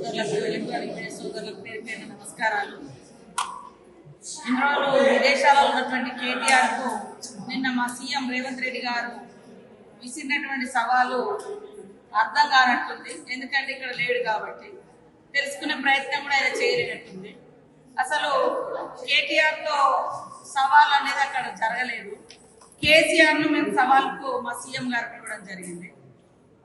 సోదరులకు electronic media సోదరులకు పేరు పేరు నమస్కారాలు. ఇన్ని రోజులు విదేశాలలో ఉన్నటువంటి కేటీఆర్ కు నిన్న మా సీఎం రేవంత్ రెడ్డి గారు విసిరినటువంటి సవాలు అర్థం కానట్టుంది. ఎందుకంటే ఇక్కడ లేడు కాబట్టి తెలుసుకునే ప్రయత్నం కూడా ఆయన చేయలేనట్టుంది. అసలు కేటీఆర్ తో సవాల్ అనేది అక్కడ జరగలేదు. కేసీఆర్ ను మేము సవాల్కు మా సీఎం గారు పిలవడం జరిగింది.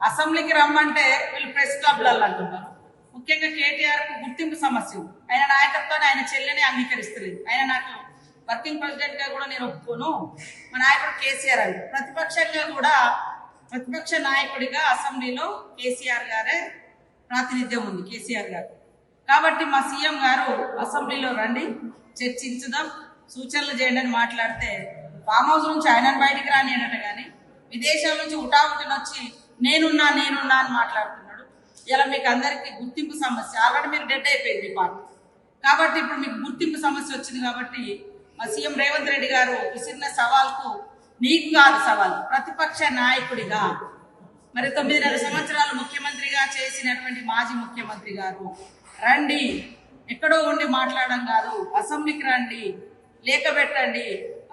అసెంబ్లీకి రమ్మంటే వీళ్ళు ప్రెస్ క్లబ్లలో అంటున్నారు. ముఖ్యంగా కేటీఆర్ కు గుర్తింపు సమస్య, ఆయన నాయకత్వాన్ని ఆయన చెల్లెనే అంగీకరిస్తలేదు. ఆయన నాకు వర్కింగ్ ప్రెసిడెంట్ గా కూడా నేను ఒప్పుకోను, మా నాయకుడు కేసీఆర్ అని. ప్రతిపక్షంగా కూడా ప్రతిపక్ష నాయకుడిగా అసెంబ్లీలో కేసీఆర్ గారే ప్రాతినిధ్యం ఉంది, కేసీఆర్ గారు. కాబట్టి మా సీఎం గారు అసెంబ్లీలో రండి, చర్చించుదాం, సూచనలు చేయండి అని మాట్లాడితే ఫామ్ హౌస్ నుంచి ఆయనను బయటికి రాని అనట, కానీ విదేశాల నుంచి ఉటావుటిని వచ్చి నేనున్నా అని మాట్లాడుతున్నాడు. ఇలా మీకు అందరికీ గుర్తింపు సమస్య, ఆల్రెడీ మీరు డెడ్ అయిపోయింది మీ పార్టీ. కాబట్టి ఇప్పుడు మీకు గుర్తింపు సమస్య వచ్చింది. కాబట్టి మా సీఎం రేవంత్ రెడ్డి గారు విసిరిన సవాల్కు నీకు కాదు సవాల్, ప్రతిపక్ష నాయకుడిగా, మరి 9.5 సంవత్సరాలు ముఖ్యమంత్రిగా చేసినటువంటి మాజీ ముఖ్యమంత్రి గారు రండి, ఎక్కడో ఉండి మాట్లాడడం కాదు, అసెంబ్లీకి రండి, లేఖ పెట్టండి,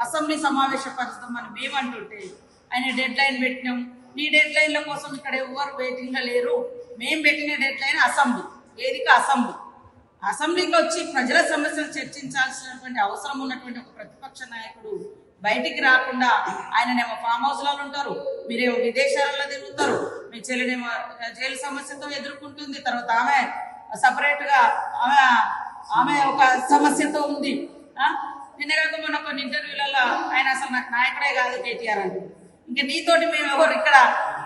అసెంబ్లీ సమావేశపరుస్తామని మేమంటుంటే ఆయన డెడ్ లైన్ పెట్టినాం. నీ డెడ్ లైన్ల కోసం ఇక్కడ ఎవరు వెయిటింగ్లో లేరు, మేము పెట్టిన డెడ్ లైన్ అసెంబ్లీ, వేదిక అసెంబ్లీ. అసెంబ్లీకి వచ్చి ప్రజల సమస్యలు చర్చించాల్సినటువంటి అవసరం ఉన్నటువంటి ఒక ప్రతిపక్ష నాయకుడు బయటికి రాకుండా ఆయననేమో ఫామ్ హౌస్లలో ఉంటారు, మీరేమో విదేశాలలో తిరుగుతారు, మీ చెల్లినేమో జైలు సమస్యతో ఎదుర్కొంటుంది, తర్వాత ఆమె సపరేట్గా ఆమె ఒక సమస్యతో ఉంది. నిన్నగాక మొన్న కొన్ని ఇంటర్వ్యూలలో ఆయన అసలు నాకు నాయకుడే కాదు కేటీఆర్ అంటే, ఇంకా నీతోటి మేము ఎవరు ఇక్కడ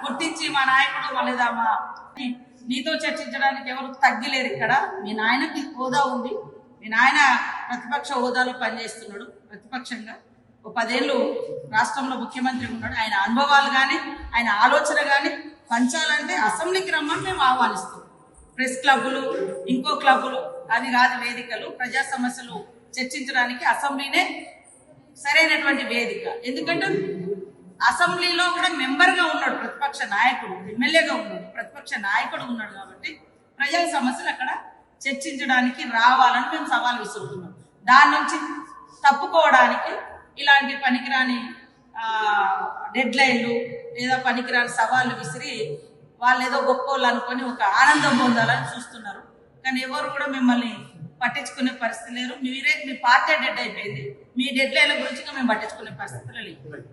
గుర్తించి మా నాయకుడు లేదా మా నీతో చర్చించడానికి ఎవరు తగ్గిలేరు. ఇక్కడ మీ నాయనకి హోదా ఉంది, మీ నాయన ప్రతిపక్ష హోదాలో పనిచేస్తున్నాడు, ప్రతిపక్షంగా 10 ఏళ్ళు రాష్ట్రంలో ముఖ్యమంత్రి ఉన్నాడు. ఆయన అనుభవాలు కానీ ఆయన ఆలోచన కానీ పంచాలంటే అసెంబ్లీకి రమ్మని మేము ఆహ్వానిస్తాం. ప్రెస్ క్లబ్బులు, ఇంకో క్లబ్బులు అది కాదు వేదికలు, ప్రజా సమస్యలు చర్చించడానికి అసెంబ్లీనే సరైనటువంటి వేదిక. ఎందుకంటే అసెంబ్లీలో కూడా మెంబర్గా ఉన్నాడు, ప్రతిపక్ష నాయకుడు, ఎమ్మెల్యేగా ఉన్నాడు, ప్రతిపక్ష నాయకుడు ఉన్నాడు. కాబట్టి ప్రజల సమస్యలు అక్కడ చర్చించడానికి రావాలని మేము సవాల్ విసురుతున్నాం. దాని నుంచి తప్పుకోవడానికి ఇలాంటి పనికిరాని డెడ్ లైన్లు లేదా పనికిరాని సవాళ్ళు విసిరి వాళ్ళు ఏదో గొప్పోళ్ళు అనుకొని ఒక ఆనందం పొందాలని చూస్తున్నారు. కానీ ఎవరు కూడా మిమ్మల్ని పట్టించుకునే పరిస్థితి లేరు. మీ పార్టీ డెడ్ అయిపోయింది, మీ డెడ్ లైన్ల గురించి మేము పట్టించుకునే పరిస్థితులు లేవు.